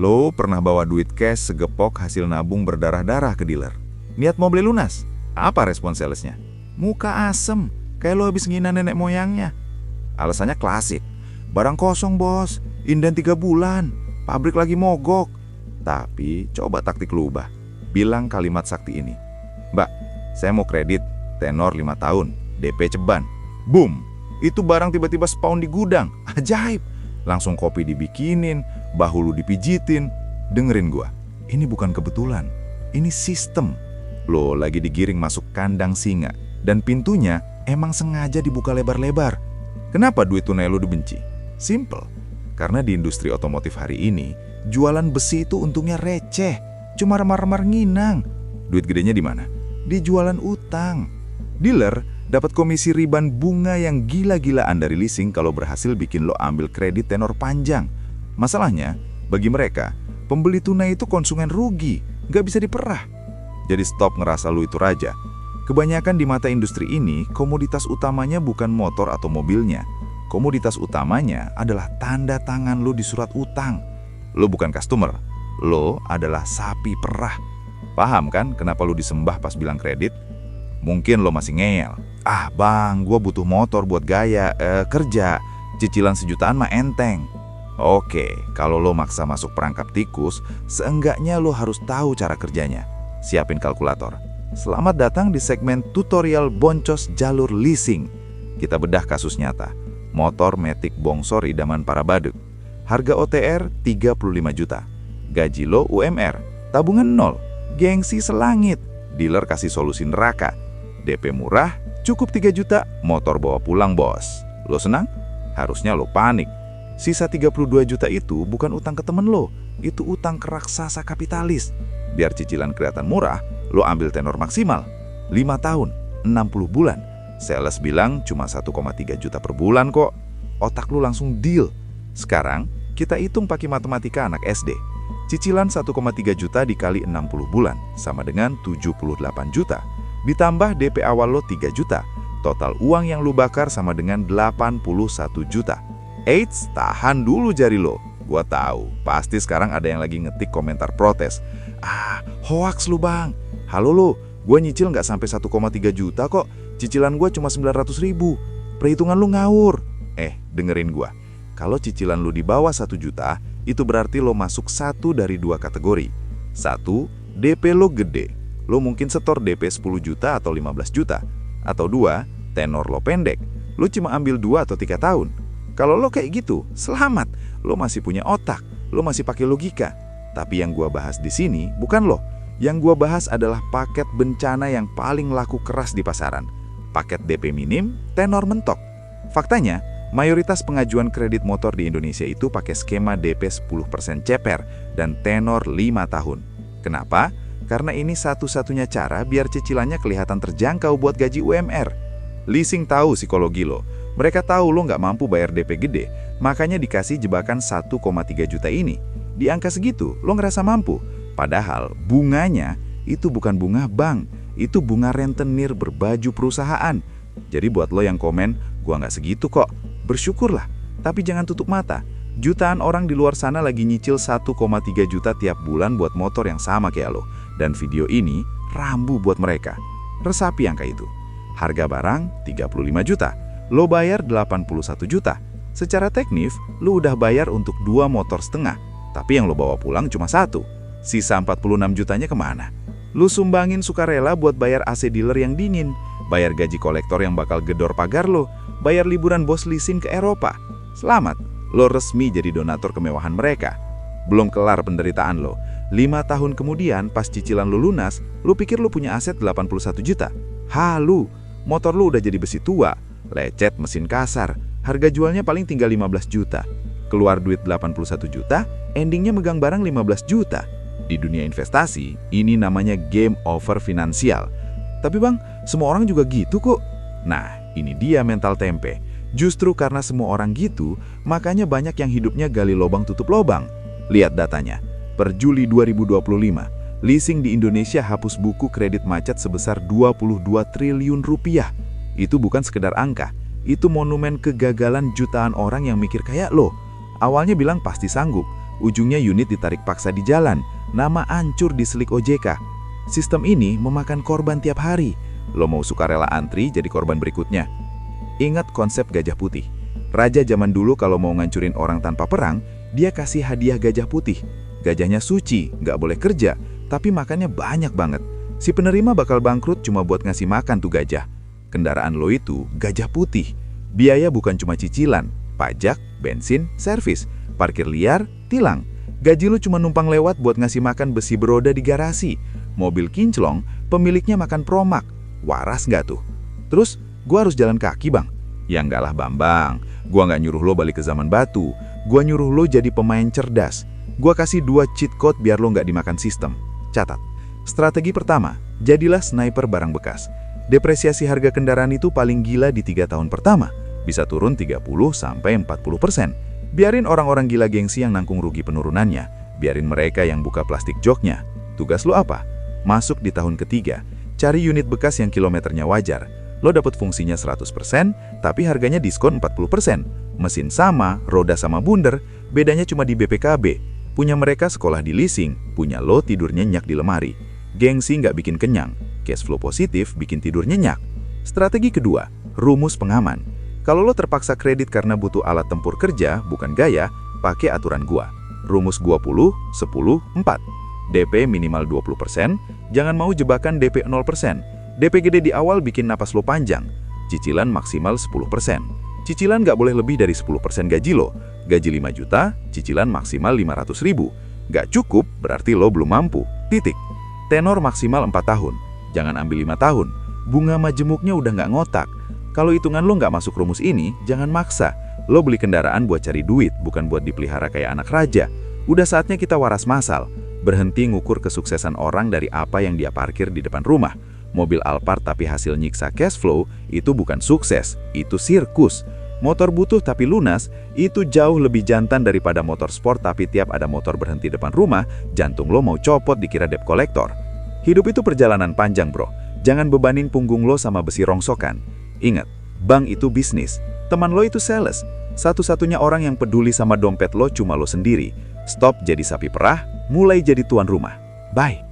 Lo pernah bawa duit cash segepok hasil nabung berdarah-darah ke dealer. Niat mau beli lunas. Apa respon salesnya? Muka asem, kayak lo habis ngina nenek moyangnya. Alasannya klasik. Barang kosong bos, inden 3 bulan, pabrik lagi mogok. Tapi coba taktik lu ubah. Bilang kalimat sakti ini. Mbak, saya mau kredit, tenor 5 tahun, DP ceban. Boom, itu barang tiba-tiba spawn di gudang. Ajaib. Langsung kopi dibikinin, bahu lu dipijitin. Dengerin gua, ini bukan kebetulan, ini sistem. Lo lagi digiring masuk kandang singa, dan pintunya emang sengaja dibuka lebar-lebar. Kenapa duit tunai lo dibenci? Simple, karena di industri otomotif hari ini, jualan besi itu untungnya receh, cuma remar-remar nginang. Duit gedenya di mana? Di jualan utang. Dealer dapat komisi riban bunga yang gila-gilaan dari leasing kalau berhasil bikin lo ambil kredit tenor panjang. Masalahnya, bagi mereka, pembeli tunai itu konsumen rugi, nggak bisa diperah. Jadi stop ngerasa lo itu raja. Kebanyakan di mata industri ini, komoditas utamanya bukan motor atau mobilnya. Komoditas utamanya adalah tanda tangan lo di surat utang. Lo bukan customer, lo adalah sapi perah. Paham kan kenapa lo disembah pas bilang kredit? Mungkin lo masih ngeyel. Ah bang, gue butuh motor buat gaya, kerja. Cicilan 1 jutaan mah enteng. Oke, kalau lo maksa masuk perangkap tikus, seenggaknya lo harus tahu cara kerjanya. Siapin kalkulator. Selamat datang di segmen tutorial boncos jalur leasing. Kita bedah kasus nyata. Motor Matic bongsor idaman para badut. Harga OTR 35 juta. Gaji lo UMR. Tabungan 0. Gengsi selangit. Dealer kasih solusi neraka. DP murah, cukup 3 juta, motor bawa pulang bos. Lo senang? Harusnya lo panik. Sisa 32 juta itu bukan utang ke temen lo, itu utang ke raksasa kapitalis. Biar cicilan kelihatan murah, lo ambil tenor maksimal 5 tahun, 60 bulan. Sales bilang cuma 1,3 juta per bulan kok. Otak lo langsung deal. Sekarang kita hitung pakai matematika anak SD. Cicilan 1,3 juta dikali 60 bulan sama dengan 78 juta. Ditambah DP awal lo 3 juta. Total uang yang lo bakar sama dengan 81 juta. Eits, tahan dulu jari lo. Gua tahu, pasti sekarang ada yang lagi ngetik komentar protes. Ah, hoaks lu bang. Halo lo, gua nyicil nggak sampai 1,3 juta kok. Cicilan gua cuma 900 ribu. Perhitungan lu ngawur. Dengerin gua. Kalau cicilan lu di bawah 1 juta, itu berarti lo masuk 1 dari 2 kategori. 1, DP lo gede. Lo mungkin setor DP 10 juta atau 15 juta. Atau 2, tenor lo pendek. Lo cuma ambil 2 atau 3 tahun. Kalau lo kayak gitu, selamat. Lo masih punya otak. Lo masih pakai logika. Tapi yang gua bahas di sini bukan lo. Yang gua bahas adalah paket bencana yang paling laku keras di pasaran. Paket DP minim, tenor mentok. Faktanya, mayoritas pengajuan kredit motor di Indonesia itu pakai skema DP 10% ceper dan tenor 5 tahun. Kenapa? Karena ini satu-satunya cara biar cicilannya kelihatan terjangkau buat gaji UMR. Leasing tahu psikologi lo. Mereka tahu lo nggak mampu bayar DP gede, makanya dikasih jebakan 1,3 juta ini. Di angka segitu, lo ngerasa mampu. Padahal bunganya itu bukan bunga bank, itu bunga rentenir berbaju perusahaan. Jadi buat lo yang komen, gua nggak segitu kok, bersyukurlah. Tapi jangan tutup mata. Jutaan orang di luar sana lagi nyicil 1,3 juta tiap bulan buat motor yang sama kayak lo. Dan video ini rambu buat mereka. Resapi angka itu. Harga barang 35 juta. Lo bayar 81 juta. Secara teknis, lo udah bayar untuk 2 motor setengah. Tapi yang lo bawa pulang cuma 1. Sisa 46 jutanya kemana? Lo sumbangin sukarela buat bayar AC dealer yang dingin. Bayar gaji kolektor yang bakal gedor pagar lo. Bayar liburan bos leasing ke Eropa. Selamat, lo resmi jadi donatur kemewahan mereka. Belum kelar penderitaan lo. 5 tahun kemudian pas cicilan lo lunas, lo pikir lo punya aset 81 juta. Halu, motor lo udah jadi besi tua, lecet mesin kasar, harga jualnya paling tinggal 15 juta. Keluar duit 81 juta, endingnya megang barang 15 juta. Di dunia investasi, ini namanya game over finansial. Tapi bang, semua orang juga gitu kok. Nah, ini dia mental tempe. Justru karena semua orang gitu, makanya banyak yang hidupnya gali lobang tutup lobang. Lihat datanya. Per Juli 2025, leasing di Indonesia hapus buku kredit macet sebesar 22 triliun rupiah. Itu bukan sekedar angka, itu monumen kegagalan jutaan orang yang mikir kayak lo. Awalnya bilang pasti sanggup, Ujungnya unit ditarik paksa di jalan, nama ancur diselik OJK. Sistem ini memakan korban tiap hari. Lo mau sukarela antri jadi korban berikutnya. Ingat konsep gajah putih. Raja zaman dulu kalau mau ngancurin orang tanpa perang, dia kasih hadiah gajah putih. Gajahnya suci, nggak boleh kerja, tapi makannya banyak banget. Si penerima bakal bangkrut cuma buat ngasih makan tuh gajah. Kendaraan lo itu gajah putih. Biaya bukan cuma cicilan, pajak, bensin, servis, parkir liar, tilang. Gaji lo cuma numpang lewat buat ngasih makan besi beroda di garasi. Mobil kinclong, pemiliknya makan promak. Waras nggak tuh? Terus, gua harus jalan kaki bang? Ya enggak lah Bambang, gua nggak nyuruh lo balik ke zaman batu. Gua nyuruh lo jadi pemain cerdas. Gua kasih 2 cheat code biar lo nggak dimakan sistem. Catat. Strategi pertama, jadilah sniper barang bekas. Depresiasi harga kendaraan itu paling gila di 3 tahun pertama. Bisa turun 30-40%. Biarin orang-orang gila gengsi yang nanggung rugi penurunannya. Biarin mereka yang buka plastik joknya. Tugas lo apa? Masuk di tahun ketiga. Cari unit bekas yang kilometernya wajar. Lo dapat fungsinya 100%, tapi harganya diskon 40%. Mesin sama, roda sama bundar, bedanya cuma di BPKB. Punya mereka sekolah di leasing, punya lo tidur nyenyak di lemari. Gengsi nggak bikin kenyang, cash flow positif bikin tidur nyenyak. Strategi kedua, rumus pengaman. Kalau lo terpaksa kredit karena butuh alat tempur kerja, bukan gaya, pakai aturan gua. Rumus gua 10-10-4. DP minimal 20%, jangan mau jebakan DP 0%. DP gede di awal bikin napas lo panjang. Cicilan maksimal 10%. Cicilan nggak boleh lebih dari 10% gaji lo. Gaji 5 juta, cicilan maksimal 500.000. Nggak cukup, berarti lo belum mampu. Titik. Tenor maksimal 4 tahun. Jangan ambil 5 tahun. Bunga majemuknya udah nggak ngotak. Kalau hitungan lo nggak masuk rumus ini, jangan maksa. Lo beli kendaraan buat cari duit, bukan buat dipelihara kayak anak raja. Udah saatnya kita waras masal. Berhenti ngukur kesuksesan orang dari apa yang dia parkir di depan rumah. Mobil Alphard tapi hasil nyiksa cash flow, itu bukan sukses, itu sirkus. Motor butuh tapi lunas, itu jauh lebih jantan daripada motor sport tapi tiap ada motor berhenti depan rumah, jantung lo mau copot dikira debt collector. Hidup itu perjalanan panjang bro, jangan bebanin punggung lo sama besi rongsokan. Ingat, bank itu bisnis, teman lo itu sales. Satu-satunya orang yang peduli sama dompet lo cuma lo sendiri. Stop jadi sapi perah, mulai jadi tuan rumah. Bye.